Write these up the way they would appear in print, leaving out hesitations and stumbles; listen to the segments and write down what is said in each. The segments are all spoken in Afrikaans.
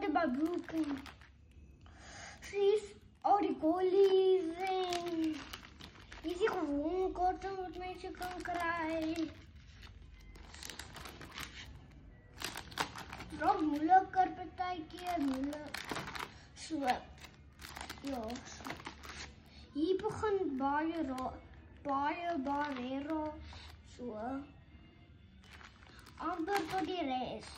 kaarte by Brooklyn. Hier's al die goalies en hier is die gewone kaarte wat mense kan kry. Raak moeiliker partykeer, moeilik. So, ja. Hier begin baie Barrera, so. Amper tot die res.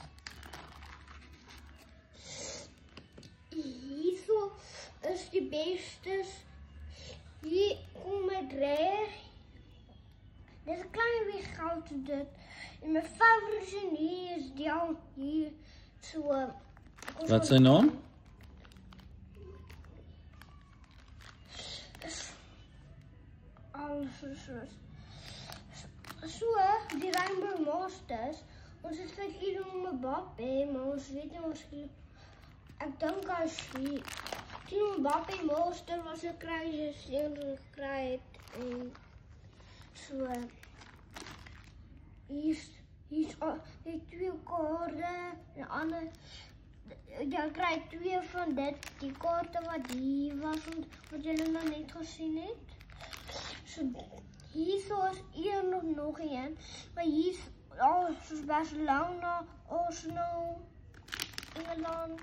Hierso is die bestes. Hier kom met reg. Dit is 'n klein beetje goud dit. En mijn favoriete hier is die al hier so. Wat is sy naam? So, die Rainbow Masters. Ons het vir Elon Mbappé, maar ons weet nie miskien. Ek dink hy is Elon Mbappé Master was 'n kruise seën gekry het en so. Hier's die twee kaarte en ander. Jy kry twee van dit, die kaarte wat hier was wat julle nou net gesien het. So hier is nog een, maar hier's soos Barcelona, Arsenal, Engeland.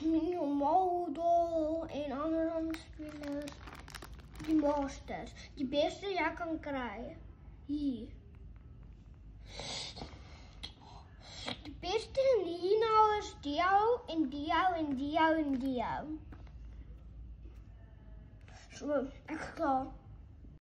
Ronaldo en ander spelers. Die Masters. Die beste jy kan kry. Hier. Die beste hier nou is die en die en die en die. So, ek klaar.